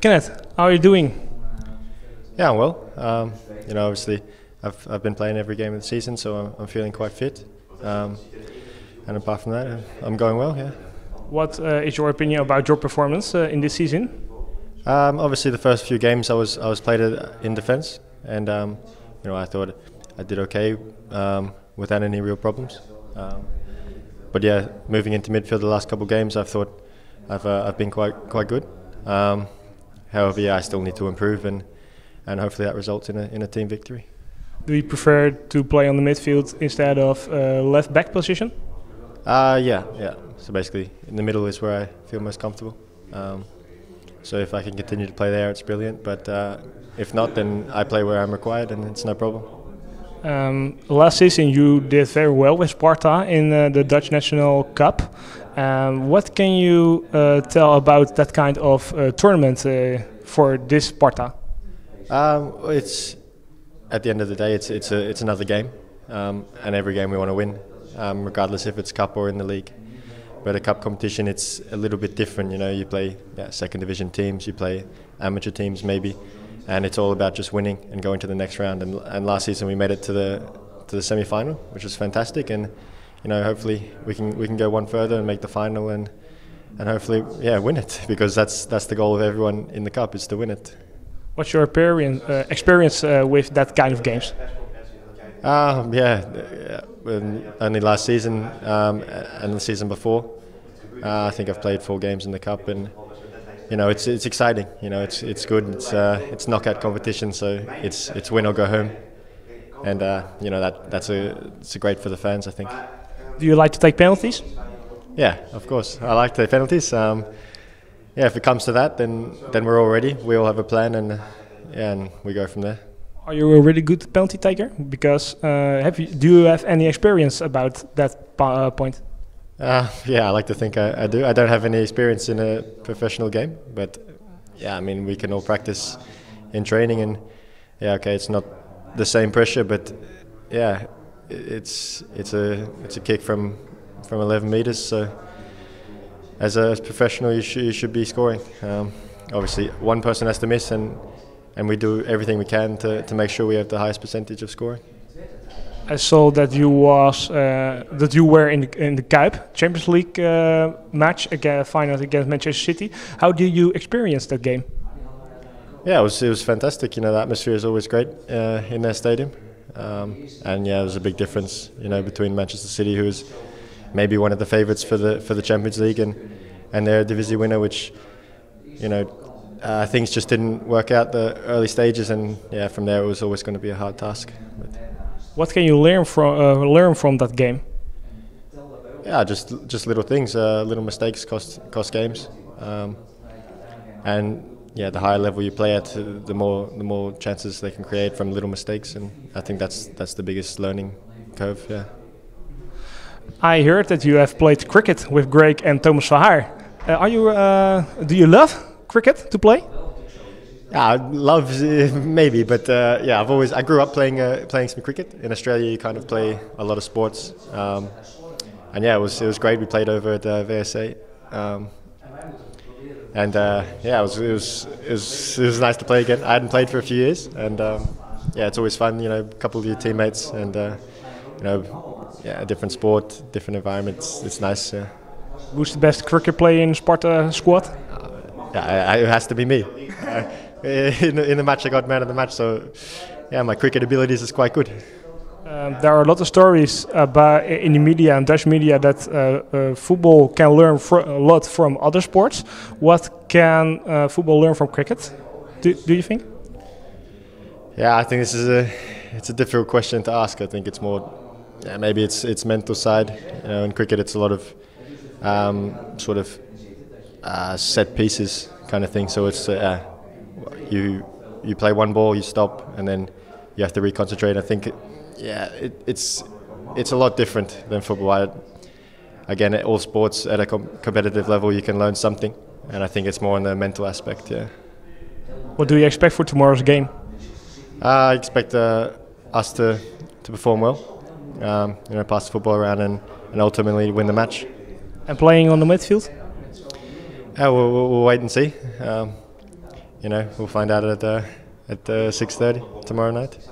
Kenneth, how are you doing? Yeah, I'm well. Obviously, I've been playing every game of the season, so I'm feeling quite fit. And apart from that, I'm going well. Yeah. What is your opinion about your performance in this season? Obviously, the first few games I was played in defence, and I thought I did okay without any real problems. But yeah, moving into midfield the last couple of games, I thought I've been quite good. However, yeah, I still need to improve, and hopefully that results in a team victory. Do you prefer to play on the midfield instead of left back position? Yeah. So basically, in the middle is where I feel most comfortable. So if I can continue to play there, it's brilliant. But if not, then I play where I'm required, and it's no problem. Last season you did very well with Sparta in the Dutch National Cup. What can you tell about that kind of tournament for this Sparta? It's at the end of the day, it's another game, and every game we want to win, regardless if it's cup or in the league. But a cup competition, it's a little bit different. You play second division teams, you play amateur teams maybe, and it's all about just winning and going to the next round. And last season we made it to the semi-final, which was fantastic. And hopefully we can go one further and make the final and hopefully win it, because that's the goal of everyone in the cup, is to win it. What's your experience with that kind of games? Only last season and the season before. I think I've played 4 games in the cup, and it's exciting. It's good. It's knockout competition, so it's win or go home, and it's great for the fans, I think. Do you like to take penalties? Yeah, of course. I like to take penalties. If it comes to that, then we're all ready. We all have a plan, and we go from there. Are you a really good penalty taker? Because do you have any experience about that point? I like to think I do. I don't have any experience in a professional game, but we can all practice in training, and it's not the same pressure, but it's a kick from 11 meters. So as a professional, you should be scoring. Obviously, one person has to miss, and we do everything we can to make sure we have the highest percentage of scoring. I saw that you were in the Kuip Champions League match final against Manchester City. How did you experience that game? Yeah, it was fantastic. The atmosphere is always great in their stadium, and there's a big difference between Manchester City, who is maybe one of the favourites for the Champions League, and their Divisie winner, which things just didn't work out the early stages, and from there it was always going to be a hard task. What can you learn from that game? Yeah, just little things, little mistakes cost games, and the higher level you play at, the more chances they can create from little mistakes, and I think that's the biggest learning curve. Yeah. I heard that you have played cricket with Craig and Thomas Verhaar. Do you love cricket to play? Yeah, love maybe, but I grew up playing some cricket. In Australia, you kind of play a lot of sports, and it was great. We played over at VSA, it was nice to play again. I hadn't played for a few years, and it's always fun. A couple of your teammates, and a different sport, different environments. It's nice. Who's the best cricket player in Sparta squad? It has to be me. In the match, I got man of the match, so my cricket abilities is quite good. There are a lot of stories about in the media and Dutch media that football can learn a lot from other sports. What can football learn from cricket? Do you think? Yeah, I think it's a difficult question to ask. I think it's more maybe it's mental side. In cricket, it's a lot of set pieces kind of thing. So it's you play one ball, you stop, and then you have to reconcentrate. I think it's a lot different than football. Again, all sports at a competitive level, you can learn something, and I think it's more on the mental aspect. Yeah. What do you expect for tomorrow's game? I expect us to perform well, pass the football around and ultimately win the match. And playing on the midfield? We'll wait and see. we'll find out at 6:30 tomorrow night.